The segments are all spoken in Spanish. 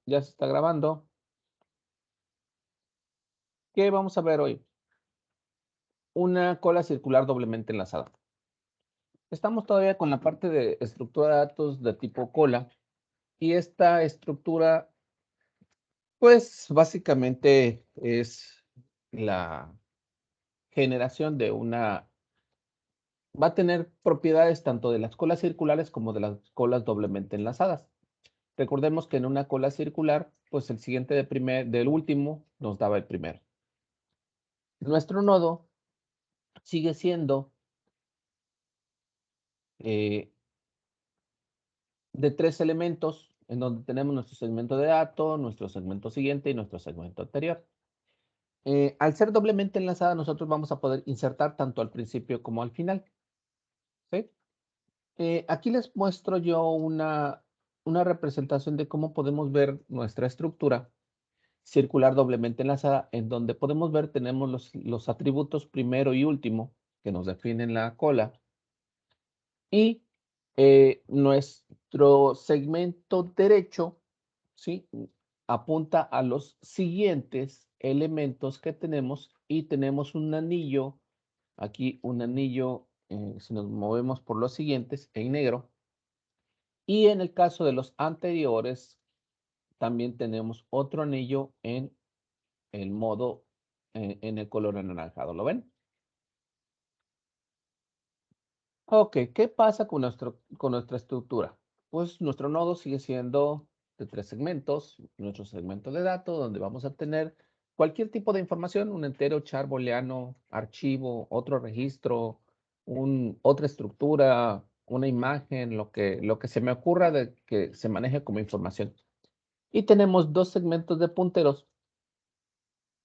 Ya se está grabando. ¿Qué vamos a ver hoy? Una cola circular doblemente enlazada. Estamos todavía con la parte de estructura de datos de tipo cola y esta estructura, pues básicamente es la generación de una, va a tener propiedades tanto de las colas circulares como de las colas doblemente enlazadas. Recordemos que en una cola circular, pues el siguiente del último nos daba el primero. Nuestro nodo sigue siendo eh, de 3 elementos, en donde tenemos nuestro segmento de datos, nuestro segmento siguiente y nuestro segmento anterior. Al ser doblemente enlazada, nosotros vamos a poder insertar tanto al principio como al final. ¿Sí? Aquí les muestro yo una representación de cómo podemos ver nuestra estructura circular doblemente enlazada, en donde podemos ver, tenemos los atributos primero y último que nos definen la cola. Y nuestro segmento derecho, ¿sí? Apunta a los siguientes elementos que tenemos y tenemos un anillo, aquí un anillo, si nos movemos por los siguientes, en negro. Y en el caso de los anteriores, también tenemos otro anillo en el modo, en el color anaranjado. ¿Lo ven? Ok, ¿qué pasa con nuestra estructura? Pues nuestro nodo sigue siendo de 3 segmentos, nuestro segmento de datos, donde vamos a tener cualquier tipo de información, un entero, char, booleano, archivo, otro registro, otra estructura, una imagen, lo que se me ocurra de que se maneje como información. Y tenemos 2 segmentos de punteros,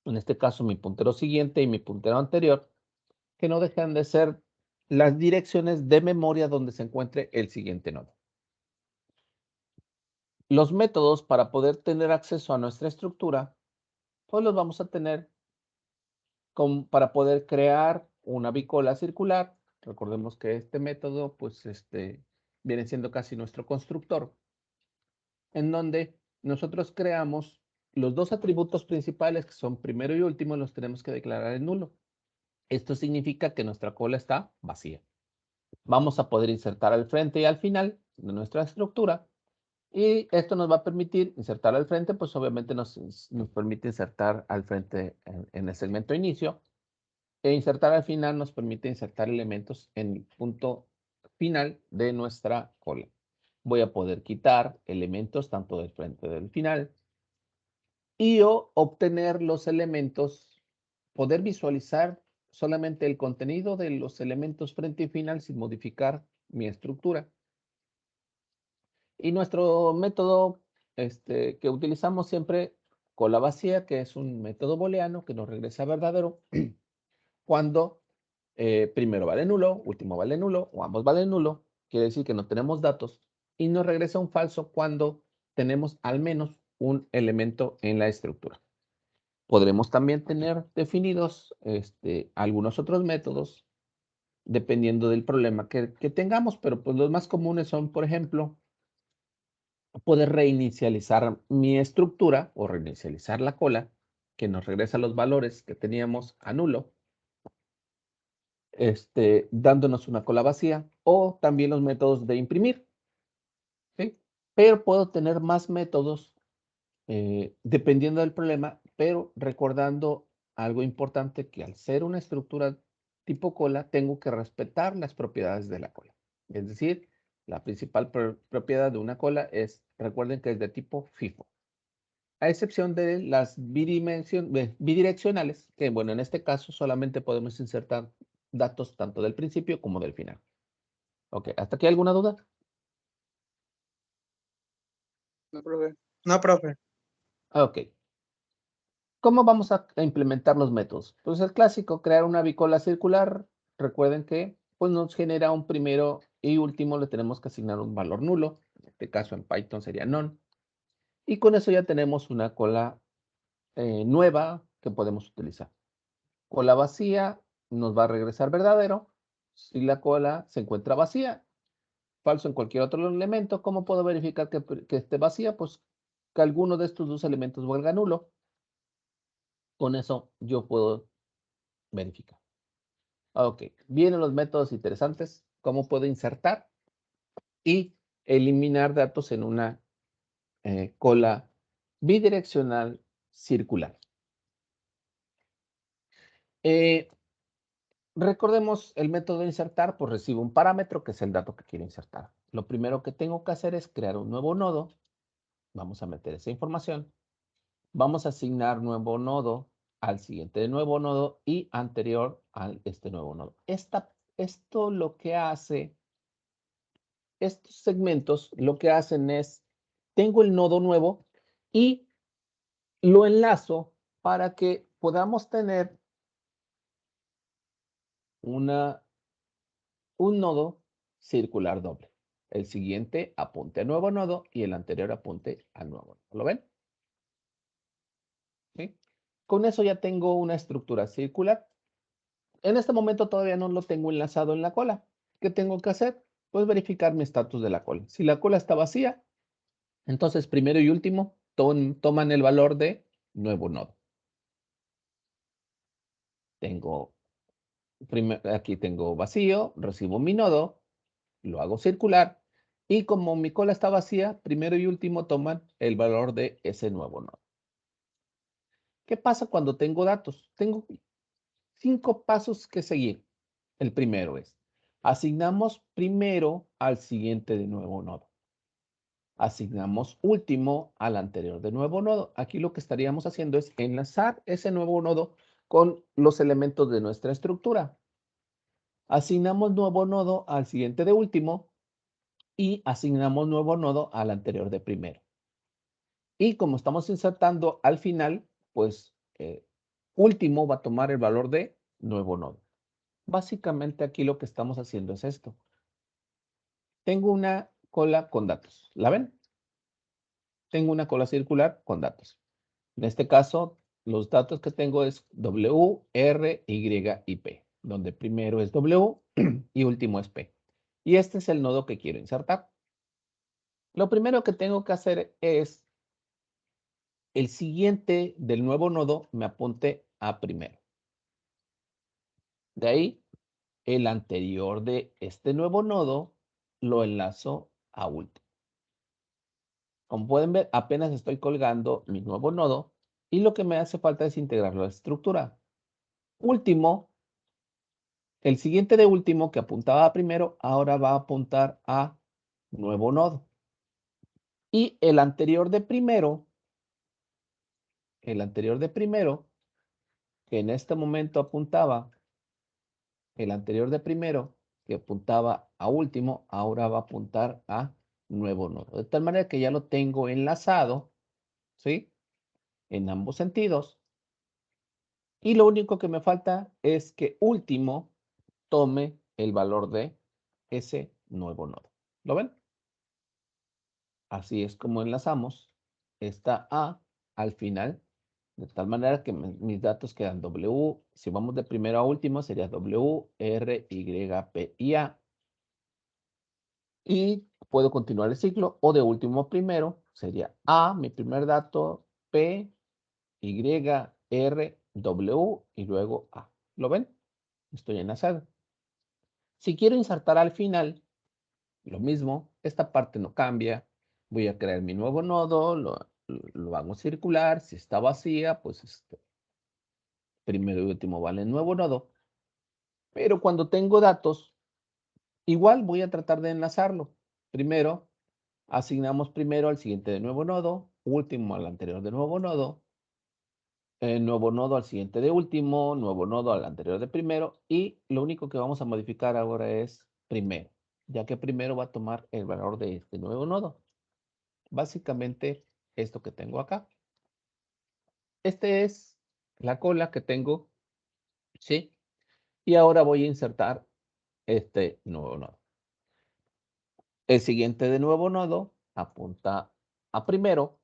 en este caso mi puntero siguiente y mi puntero anterior, que no dejan de ser las direcciones de memoria donde se encuentre el siguiente nodo. Los métodos para poder tener acceso a nuestra estructura, pues los vamos a tener para poder crear una bicola circular. Recordemos que este método, pues viene siendo casi nuestro constructor, en donde nosotros creamos los 2 atributos principales, que son primero y último, los tenemos que declarar en nulo. Esto significa que nuestra cola está vacía. Vamos a poder insertar al frente y al final de nuestra estructura. Y esto nos va a permitir insertar al frente, pues obviamente nos permite insertar al frente en el segmento inicio. E insertar al final nos permite insertar elementos en el punto final de nuestra cola. Voy a poder quitar elementos tanto del frente como del final. Y obtener los elementos, poder visualizar solamente el contenido de los elementos frente y final sin modificar mi estructura. Y nuestro método que utilizamos siempre, cola vacía, que es un método booleano que nos regresa verdadero cuando primero vale nulo, último vale nulo o ambos valen nulo, quiere decir que no tenemos datos, y nos regresa un falso cuando tenemos al menos un elemento en la estructura. Podremos también tener definidos algunos otros métodos dependiendo del problema que tengamos, pero pues los más comunes son, por ejemplo, poder reinicializar mi estructura o reinicializar la cola, que nos regresa los valores que teníamos a nulo, dándonos una cola vacía, o también los métodos de imprimir, ¿sí? Pero puedo tener más métodos dependiendo del problema, pero recordando algo importante, que al ser una estructura tipo cola, tengo que respetar las propiedades de la cola. Es decir, la principal propiedad de una cola es, recuerden que es de tipo FIFO, a excepción de las bidireccionales, que bueno, en este caso solamente podemos insertar datos tanto del principio como del final. Ok, ¿hasta aquí alguna duda? No, profe. No, profe. Ok. ¿Cómo vamos a implementar los métodos? Pues el clásico, crear una bicola circular. Recuerden que pues nos genera un primero y último, le tenemos que asignar un valor nulo. En este caso en Python sería none. Y con eso ya tenemos una cola nueva que podemos utilizar. Cola vacía nos va a regresar verdadero. Si la cola se encuentra vacía, falso en cualquier otro elemento, ¿cómo puedo verificar que esté vacía? Pues que alguno de estos dos elementos valga nulo. Con eso yo puedo verificar. Ok, vienen los métodos interesantes. ¿Cómo puedo insertar y eliminar datos en una cola bidireccional circular? Recordemos el método de insertar, pues recibo un parámetro que es el dato que quiero insertar. Lo primero que tengo que hacer es crear un nuevo nodo. Vamos a meter esa información. Vamos a asignar nuevo nodo al siguiente nuevo nodo y anterior a este nuevo nodo. Esto lo que hace, estos segmentos lo que hacen es, tengo el nodo nuevo y lo enlazo para que podamos tener un nodo circular doble. El siguiente apunte a nuevo nodo y el anterior apunte a nuevo nodo. ¿Lo ven? ¿Sí? Con eso ya tengo una estructura circular. En este momento todavía no lo tengo enlazado en la cola. ¿Qué tengo que hacer? Pues verificar mi estatus de la cola. Si la cola está vacía, entonces primero y último toman el valor de nuevo nodo. Aquí tengo vacío, recibo mi nodo, lo hago circular y como mi cola está vacía, primero y último toman el valor de ese nuevo nodo. ¿Qué pasa cuando tengo datos? Tengo 5 pasos que seguir. El primero es, asignamos primero al siguiente de nuevo nodo. Asignamos último al anterior de nuevo nodo. Aquí lo que estaríamos haciendo es enlazar ese nuevo nodo con los elementos de nuestra estructura. Asignamos nuevo nodo al siguiente de último y asignamos nuevo nodo al anterior de primero. Y como estamos insertando al final, pues último va a tomar el valor de nuevo nodo. Básicamente aquí lo que estamos haciendo es esto. Tengo una cola con datos. ¿La ven? Tengo una cola circular con datos. En este caso, los datos que tengo es W, R, Y y P, donde primero es W y último es P. Y este es el nodo que quiero insertar. Lo primero que tengo que hacer es el siguiente del nuevo nodo me apunte a primero. De ahí, el anterior de este nuevo nodo lo enlazo a último. Como pueden ver, apenas estoy colgando mi nuevo nodo y lo que me hace falta es integrarlo a la estructura. Último, el siguiente de último que apuntaba a primero, ahora va a apuntar a nuevo nodo. Y el anterior de primero, que en este momento apuntaba, el anterior de primero, que apuntaba a último, ahora va a apuntar a nuevo nodo. De tal manera que ya lo tengo enlazado, ¿sí? En ambos sentidos. Y lo único que me falta es que último tome el valor de ese nuevo nodo. ¿Lo ven? Así es como enlazamos esta A al final, de tal manera que mis datos quedan W, si vamos de primero a último sería W, R, Y, P y A. Y puedo continuar el ciclo o de último a primero sería A, mi primer dato, P, Y, R, W y luego A. ¿Lo ven? Estoy enlazado. Si quiero insertar al final, lo mismo, esta parte no cambia. Voy a crear mi nuevo nodo, lo hago circular. Si está vacía, pues primero y último vale el nuevo nodo. Pero cuando tengo datos, igual voy a tratar de enlazarlo. Primero, asignamos primero al siguiente de nuevo nodo, último al anterior de nuevo nodo, nuevo nodo al siguiente de último, nuevo nodo al anterior de primero, y lo único que vamos a modificar ahora es primero, ya que primero va a tomar el valor de este nuevo nodo. Básicamente esto que tengo acá. Este es la cola que tengo, ¿sí? Y ahora voy a insertar este nuevo nodo. El siguiente de nuevo nodo apunta a primero.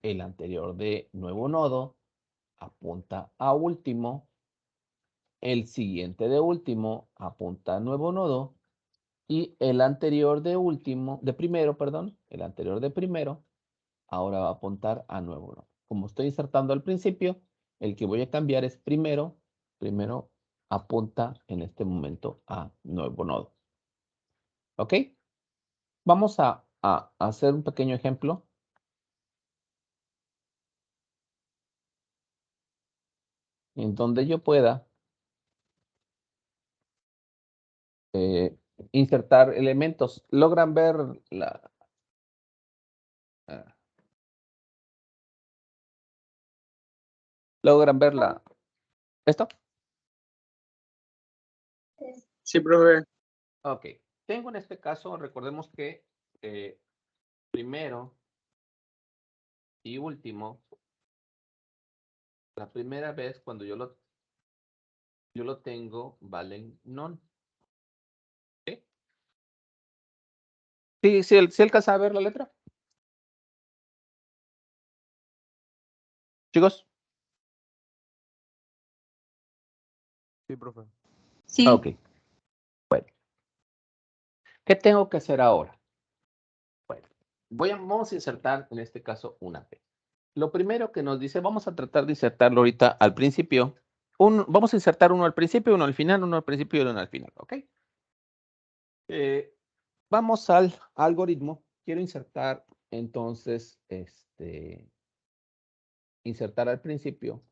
El anterior de nuevo nodo apunta a último. El siguiente de último apunta a nuevo nodo. Y el anterior de último, de primero, perdón, el anterior de primero ahora va a apuntar a nuevo nodo. Como estoy insertando al principio, el que voy a cambiar es primero apunta en este momento a nuevo nodo. ¿Ok? Vamos a hacer un pequeño ejemplo. En donde yo pueda insertar elementos. ¿Logran ver la... ¿Logran ver esto? Sí, profe. Ok. Tengo en este caso, recordemos que primero y último, la primera vez cuando yo lo tengo, valen none. ¿Sí? ¿Sí alcanza a ver la letra? Chicos. Sí, profe. Sí. Ok. Bueno. ¿Qué tengo que hacer ahora? Bueno, vamos a insertar en este caso una P. Lo primero que nos dice, vamos a tratar de insertarlo ahorita al principio. Vamos a insertar uno al principio, uno al final, uno al principio y uno al final, ¿ok? Vamos al algoritmo. Quiero insertar, entonces, insertar al principio.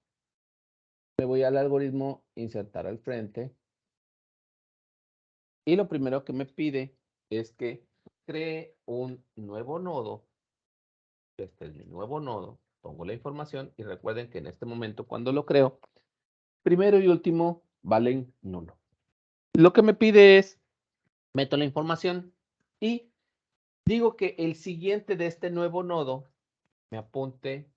Me voy al algoritmo, insertar al frente. Y lo primero que me pide es que cree un nuevo nodo. Este es mi nuevo nodo. Pongo la información y recuerden que en este momento, cuando lo creo, primero y último valen nulo. Lo que me pide es, meto la información y digo que el siguiente de este nuevo nodo me apunte a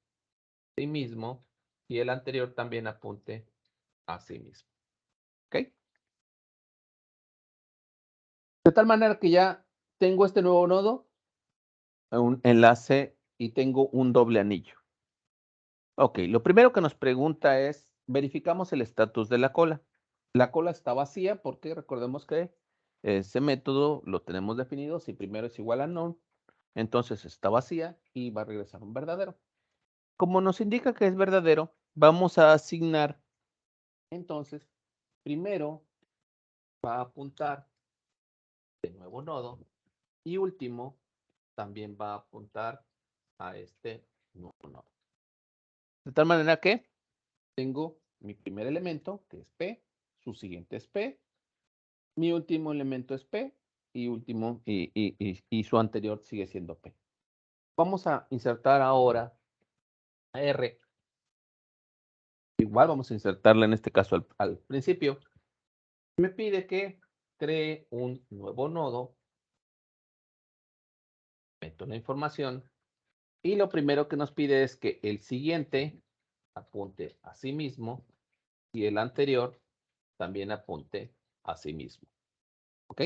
sí mismo y el anterior también apunte a sí mismo. ¿Ok? De tal manera que ya tengo este nuevo nodo, un enlace y tengo un doble anillo. Ok, lo primero que nos pregunta es, verificamos el estatus de la cola. La cola está vacía porque recordemos que ese método lo tenemos definido. Si primero es igual a none, entonces está vacía y va a regresar un verdadero. Como nos indica que es verdadero, vamos a asignar, entonces, primero va a apuntar de nuevo nodo y último también va a apuntar a este nuevo nodo. De tal manera que tengo mi primer elemento, que es P, su siguiente es P, mi último elemento es P y su anterior sigue siendo P. Vamos a insertar ahora a R. Igual vamos a insertarla en este caso al principio. Me pide que cree un nuevo nodo. Meto la información. Y lo primero que nos pide es que el siguiente apunte a sí mismo y el anterior también apunte a sí mismo. ¿Ok?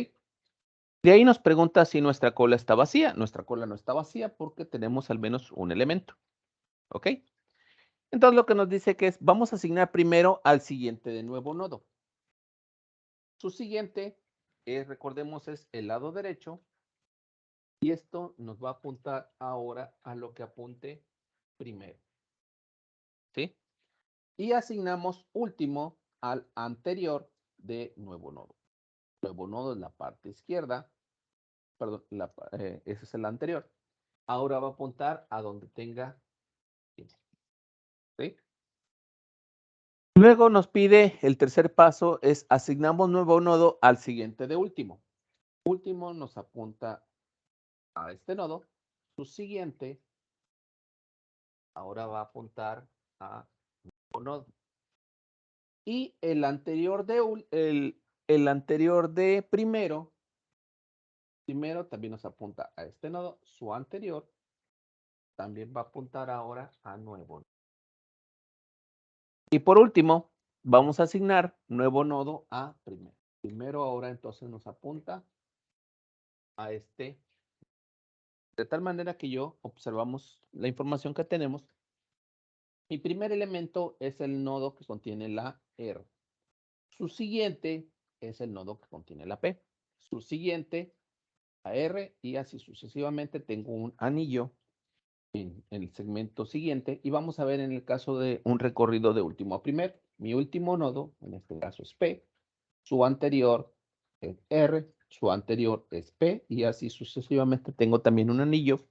De ahí nos pregunta si nuestra cola está vacía. Nuestra cola no está vacía porque tenemos al menos un elemento. ¿Ok? Entonces lo que nos dice que es, vamos a asignar primero al siguiente de nuevo nodo. Su siguiente, recordemos, es el lado derecho. Y esto nos va a apuntar ahora a lo que apunte primero. ¿Sí? Y asignamos último al anterior de nuevo nodo. Nuevo nodo es la parte izquierda. Perdón, ese es el anterior. Ahora va a apuntar a donde tenga. ¿Sí? Luego nos pide el tercer paso es asignamos nuevo nodo al siguiente de último. Último nos apunta a este nodo. Su siguiente ahora va a apuntar a nuevo nodo. Y el anterior de primero también nos apunta a este nodo. Su anterior también va a apuntar ahora a nuevo. Y por último, vamos a asignar nuevo nodo a primero. Primero ahora entonces nos apunta a este. De tal manera que observamos la información que tenemos. Mi primer elemento es el nodo que contiene la R. Su siguiente es el nodo que contiene la P. Su siguiente, la R, y así sucesivamente tengo un anillo en el segmento siguiente y vamos a ver en el caso de un recorrido de último a primero. Mi último nodo, en este caso es P, su anterior es R, su anterior es P y así sucesivamente tengo también un anillo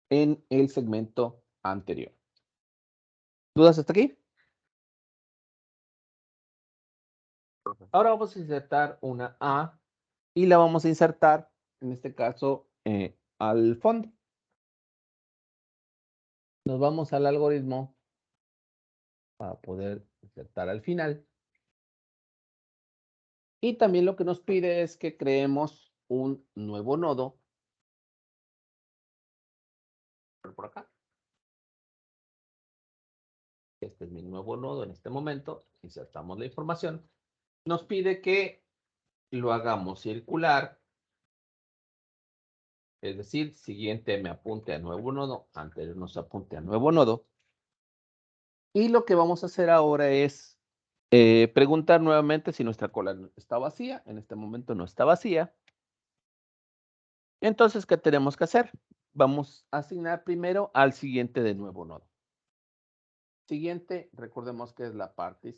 en el segmento anterior. ¿Dudas hasta aquí? Ahora vamos a insertar una A y la vamos a insertar, en este caso, al fondo. Nos vamos al algoritmo para poder insertar al final. Y también lo que nos pide es que creemos un nuevo nodo. Por acá. Este es mi nuevo nodo en este momento. Insertamos la información. Nos pide que lo hagamos circular. Es decir, siguiente me apunte a nuevo nodo, anterior nos apunte a nuevo nodo. Y lo que vamos a hacer ahora es preguntar nuevamente si nuestra cola está vacía. En este momento no está vacía. Entonces, ¿qué tenemos que hacer? Vamos a asignar primero al siguiente de nuevo nodo. Siguiente, recordemos que es la parte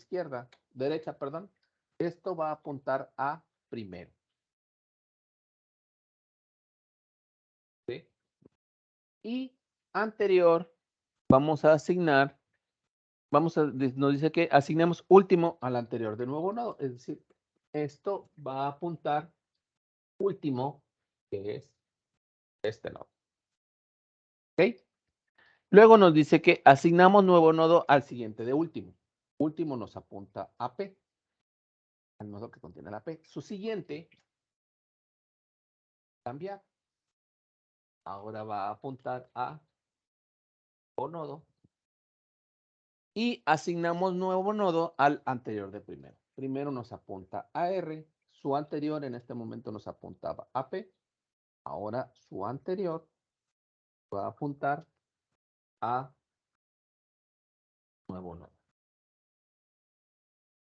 derecha, perdón. Esto va a apuntar a primero. ¿Sí? Y anterior, vamos a asignar, nos dice que asignemos último al anterior de nuevo nodo. Es decir, esto va a apuntar último, que es este nodo. ¿Ok? Luego nos dice que asignamos nuevo nodo al siguiente de último. Último nos apunta a P, al nodo que contiene la P. Su siguiente, cambiar. Ahora va a apuntar a O nodo. Y asignamos nuevo nodo al anterior de primero. Primero nos apunta a R, su anterior en este momento nos apuntaba a P. Ahora su anterior va a apuntar a nuevo nodo.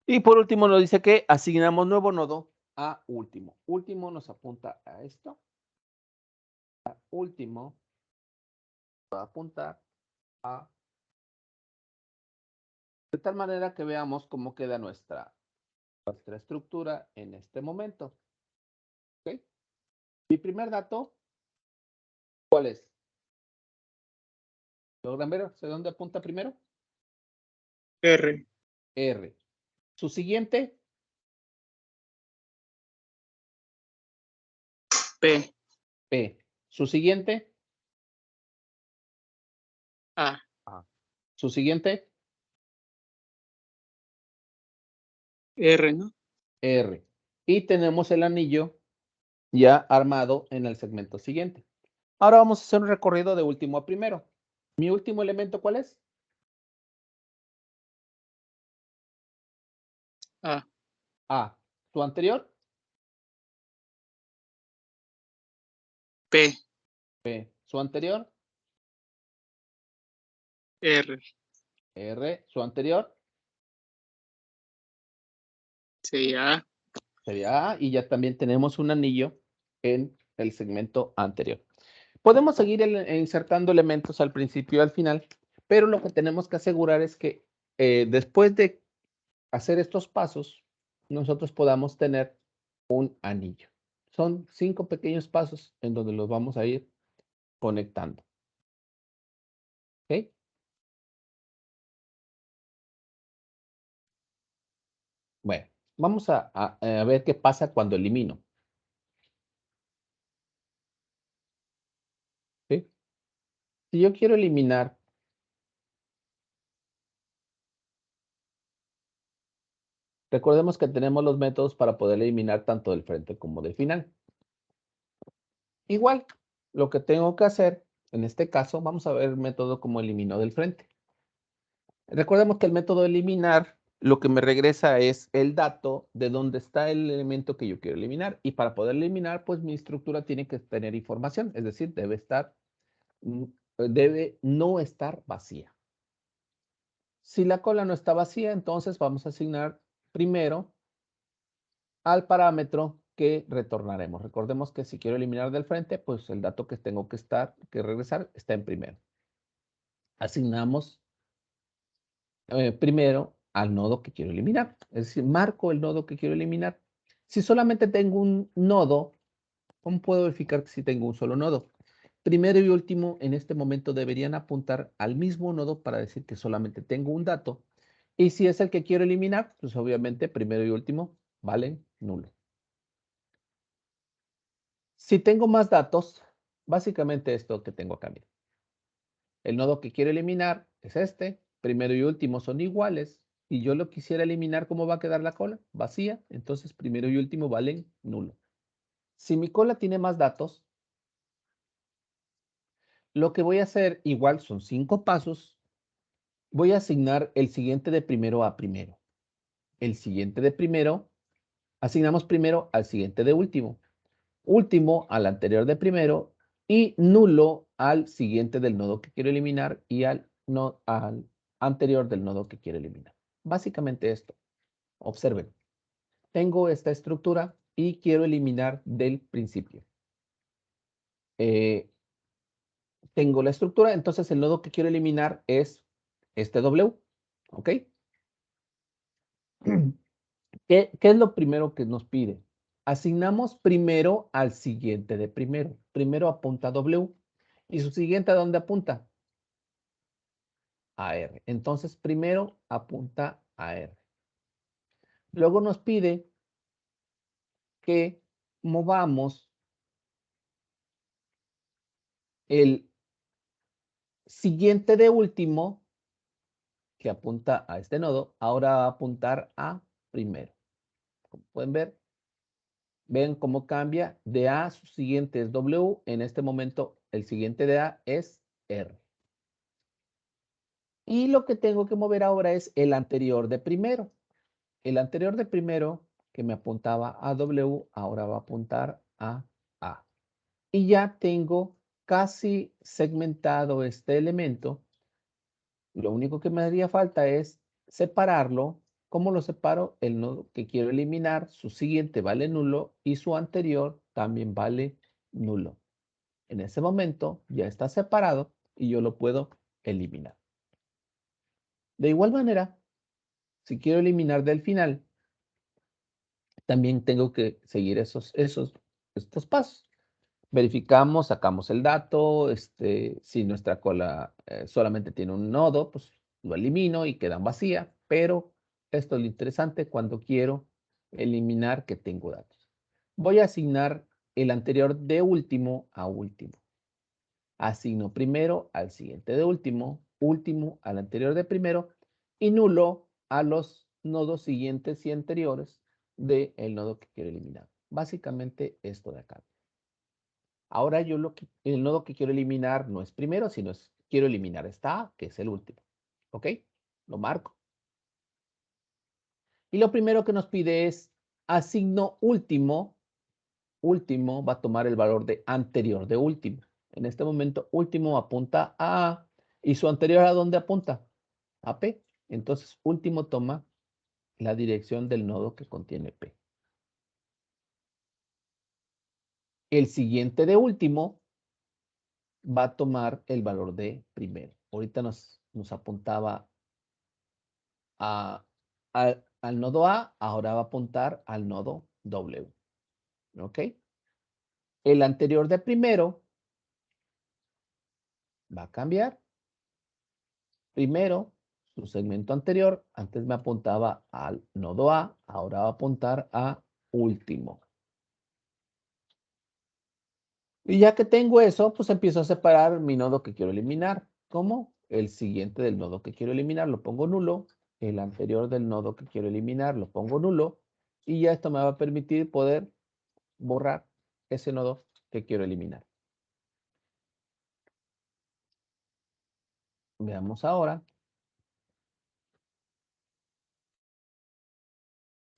Y por último nos dice que asignamos nuevo nodo a último. Último nos apunta a esto. A último va a apuntar a... De tal manera que veamos cómo queda nuestra estructura en este momento. ¿Ok? Mi primer dato, ¿cuál es? ¿Logran ¿sé dónde apunta primero? R. R. Su siguiente, P. P. Su siguiente, A. A. Su siguiente, R, ¿no? R. Y tenemos el anillo ya armado en el segmento siguiente. Ahora vamos a hacer un recorrido de último a primero. ¿Mi último elemento cuál es? A. A. ¿Su anterior? P. P. ¿Su anterior? R. R. ¿Su anterior? Sería A. Sería A. Y ya también tenemos un anillo en el segmento anterior. Podemos seguir insertando elementos al principio y al final, pero lo que tenemos que asegurar es que después de hacer estos pasos, nosotros podamos tener un anillo. Son 5 pequeños pasos en donde los vamos a ir conectando. ¿Ok? Bueno, vamos a ver qué pasa cuando elimino. ¿Sí? Si yo quiero eliminar recordemos que tenemos los métodos para poder eliminar tanto del frente como del final. Igual, lo que tengo que hacer, en este caso, vamos a ver el método como elimino del frente. Recordemos que el método eliminar lo que me regresa es el dato de dónde está el elemento que yo quiero eliminar. Y para poder eliminar, pues mi estructura tiene que tener información, es decir, debe no estar vacía. Si la cola no está vacía, entonces vamos a asignar primero al parámetro que retornaremos. Recordemos que si quiero eliminar del frente, pues el dato que tengo que regresar está en primero. asignamos primero al nodo que quiero eliminar. Es decir, marco el nodo que quiero eliminar. Si solamente tengo un nodo, ¿cómo puedo verificar si tengo un solo nodo? Primero y último, en este momento deberían apuntar al mismo nodo para decir que solamente tengo un dato. Y si es el que quiero eliminar, pues obviamente primero y último valen nulo. Si tengo más datos, básicamente esto que tengo acá, miren. El nodo que quiero eliminar es este. Primero y último son iguales. Y yo lo quisiera eliminar, ¿cómo va a quedar la cola? Vacía. Entonces primero y último valen nulo. Si mi cola tiene más datos, lo que voy a hacer, igual son 5 pasos, voy a asignar el siguiente de primero a primero. El siguiente de primero, asignamos primero al siguiente de último. Último al anterior de primero y nulo al siguiente del nodo que quiero eliminar y al anterior del nodo que quiero eliminar. Básicamente esto. Observen. Tengo esta estructura y quiero eliminar del principio. Tengo la estructura, entonces el nodo que quiero eliminar es este W. ¿Ok? ¿Qué es lo primero que nos pide? Asignamos primero al siguiente de primero. Primero apunta a W. ¿Y su siguiente a dónde apunta? A R. Entonces, primero apunta a R. Luego nos pide que movamos el siguiente de último, que apunta a este nodo, ahora va a apuntar a primero. Como pueden ver, ven cómo cambia de A, su siguiente es W, en este momento el siguiente de A es R. Y lo que tengo que mover ahora es el anterior de primero. El anterior de primero, que me apuntaba a W, ahora va a apuntar a A. Y ya tengo casi segmentado este elemento. Lo único que me haría falta es separarlo. ¿Cómo lo separo? El nodo que quiero eliminar, su siguiente vale nulo y su anterior también vale nulo. En ese momento ya está separado y yo lo puedo eliminar. De igual manera, si quiero eliminar del final, también tengo que seguir estos pasos. Verificamos, sacamos el dato, si nuestra cola solamente tiene un nodo, pues lo elimino y quedan vacías, pero esto es lo interesante cuando quiero eliminar que tengo datos. Voy a asignar el anterior de último a último. Asigno primero al siguiente de último, último al anterior de primero y nulo a los nodos siguientes y anteriores del nodo que quiero eliminar. Básicamente esto de acá. Ahora yo el nodo que quiero eliminar no es primero, sino quiero eliminar esta A, que es el último. ¿Ok? Lo marco. Y lo primero que nos pide es asigno último. Último va a tomar el valor de anterior de último. En este momento, último apunta a A. ¿Y su anterior a dónde apunta? A P. Entonces, último toma la dirección del nodo que contiene P. El siguiente de último va a tomar el valor de primero. Ahorita nos apuntaba al nodo A, ahora va a apuntar al nodo W. ¿Ok? El anterior de primero va a cambiar. Primero, su segmento anterior, antes me apuntaba al nodo A, ahora va a apuntar a último. Y ya que tengo eso, pues empiezo a separar mi nodo que quiero eliminar. ¿Cómo? El siguiente del nodo que quiero eliminar lo pongo nulo. El anterior del nodo que quiero eliminar lo pongo nulo. Y ya esto me va a permitir poder borrar ese nodo que quiero eliminar. Veamos ahora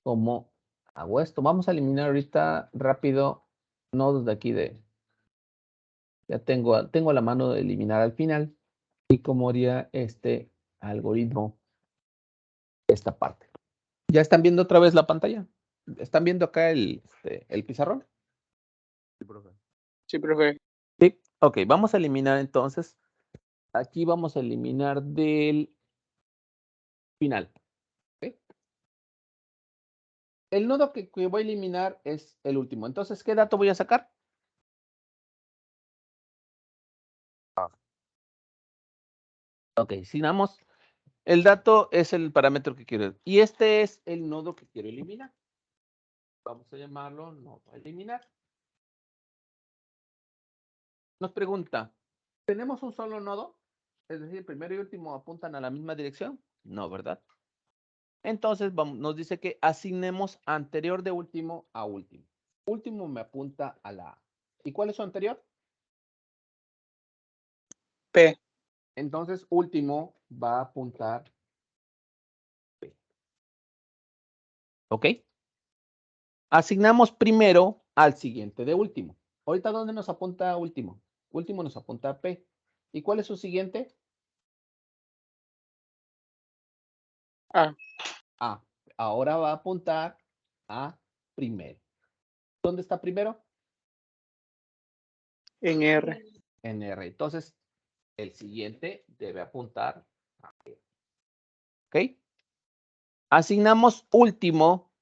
cómo hago esto. Vamos a eliminar ahorita rápido nodos de aquí de... Ya tengo a la mano de eliminar al final. Y cómo haría este algoritmo esta parte. ¿Ya están viendo otra vez la pantalla? ¿Están viendo acá el pizarrón? Sí, profe. Sí. Ok, vamos a eliminar entonces Aquí vamos a eliminar del final. ¿Ok? El nodo que voy a eliminar es el último. Entonces, ¿qué dato voy a sacar? Ok, si damos, el dato es el parámetro que quiero. Y este es el nodo que quiero eliminar. Vamos a llamarlo nodo a eliminar. Nos pregunta, ¿tenemos un solo nodo? Es decir, primero y último apuntan a la misma dirección. No, ¿verdad? Entonces nos dice que asignemos anterior de último a último. Último me apunta a la A. ¿Y cuál es su anterior? P. Entonces último va a apuntar P. ¿Ok? Asignamos primero al siguiente de último. Ahorita, ¿dónde nos apunta último? Último nos apunta a P. ¿Y cuál es su siguiente? A. A. Ahora va a apuntar a primero. ¿Dónde está primero? En R. En R. Entonces, el siguiente debe apuntar a P. ¿Ok? Asignamos último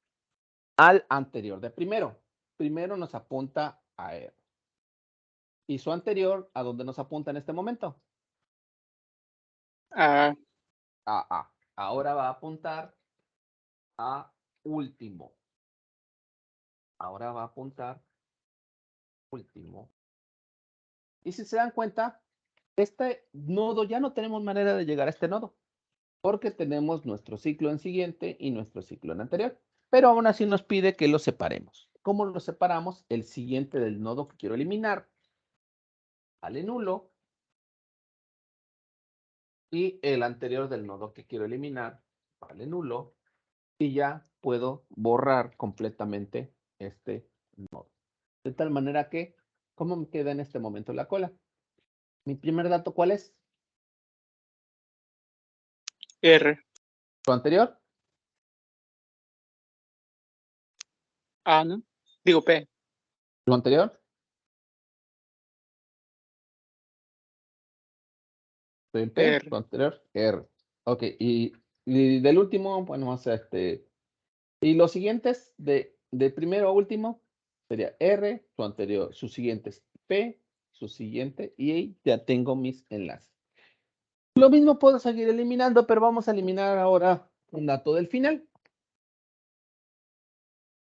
al anterior de primero. Primero nos apunta a R. ¿Y su anterior a dónde nos apunta en este momento? A. A A. Ahora va a apuntar a último. Ahora va a apuntar último. Y si se dan cuenta, este nodo ya no tenemos manera de llegar a este nodo, porque tenemos nuestro ciclo en siguiente y nuestro ciclo en anterior. Pero aún así nos pide que los separemos. ¿Cómo los separamos? El siguiente del nodo que quiero eliminar vale nulo. Y el anterior del nodo que quiero eliminar vale nulo. Y ya puedo borrar completamente este nodo. De tal manera que, ¿cómo me queda en este momento la cola? Mi primer dato, ¿cuál es? R. ¿Su anterior? A, ¿no? Digo P. ¿Lo anterior? Estoy en P. R. ¿Lo anterior? R. Ok, y del último, bueno, vamos a y los siguientes, de primero a último, sería R, su anterior, su siguiente es P, su siguiente, y ahí ya tengo mis enlaces. Lo mismo puedo seguir eliminando, pero vamos a eliminar ahora un dato del final.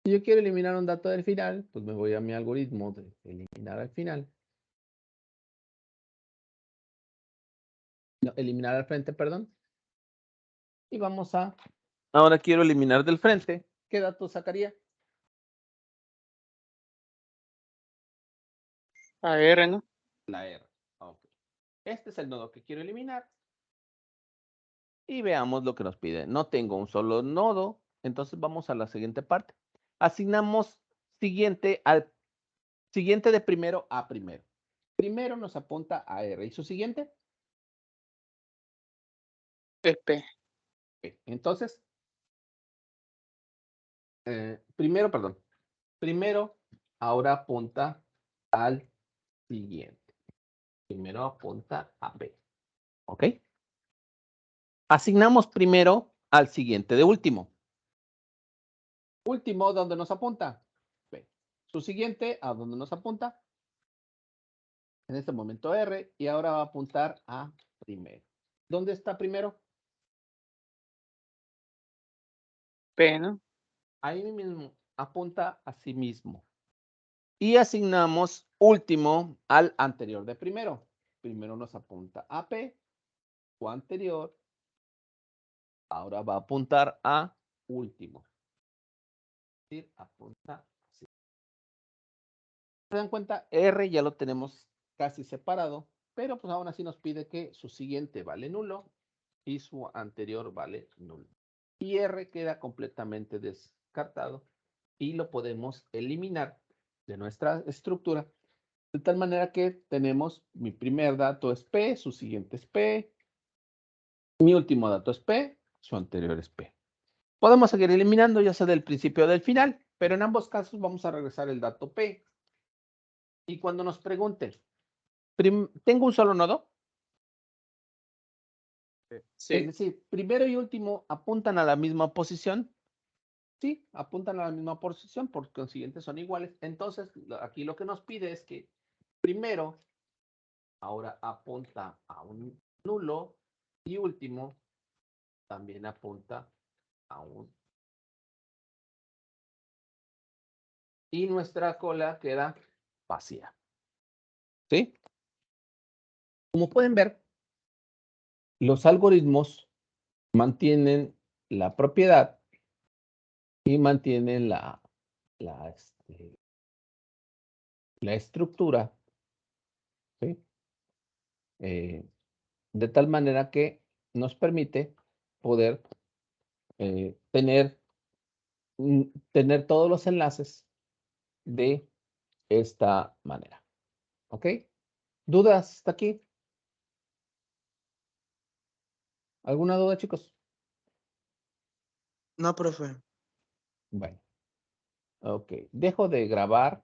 Si yo quiero eliminar un dato del final, pues me voy a mi algoritmo de eliminar al final. No, eliminar al frente, perdón. Y vamos a... Ahora quiero eliminar del frente. ¿Qué dato sacaría? A, R, ¿no? La R. Okay. Este es el nodo que quiero eliminar. Y veamos lo que nos pide. No tengo un solo nodo, entonces vamos a la siguiente parte. Asignamos siguiente al siguiente de primero a primero. Primero nos apunta a R. ¿Y su siguiente? Es P. Okay. Entonces, primero, perdón. Primero, ahora apunta al siguiente. Primero apunta a B. ¿Ok? Asignamos primero al siguiente de último. Último, ¿dónde nos apunta? B. Su siguiente, ¿a dónde nos apunta? En este momento R, y ahora va a apuntar a primero. ¿Dónde está primero? P, ¿no? Ahí mismo, apunta a sí mismo. Y asignamos último al anterior de primero. Primero nos apunta a P, o anterior, ahora va a apuntar a último. Es decir, apunta así. ¿Se dan cuenta? R ya lo tenemos casi separado, pero pues aún así nos pide que su siguiente vale nulo y su anterior vale nulo. Y R queda completamente descartado y lo podemos eliminar de nuestra estructura, de tal manera que tenemos mi primer dato es P, su siguiente es P, mi último dato es P, su anterior es P. Podemos seguir eliminando ya sea del principio o del final, pero en ambos casos vamos a regresar el dato P. Y cuando nos pregunten, ¿tengo un solo nodo? Es Sí, decir, primero y último apuntan a la misma posición. Sí, apuntan a la misma posición, por consiguiente son iguales. Entonces, aquí lo que nos pide es que primero ahora apunta a un nulo y último también apunta a un. Y nuestra cola queda vacía. ¿Sí? Como pueden ver, los algoritmos mantienen la propiedad y mantienen la estructura, ¿sí? De tal manera que nos permite poder tener, tener todos los enlaces de esta manera. ¿Ok? ¿Dudas hasta aquí? ¿Alguna duda, chicos? No, profe. Bueno, ok. Dejo de grabar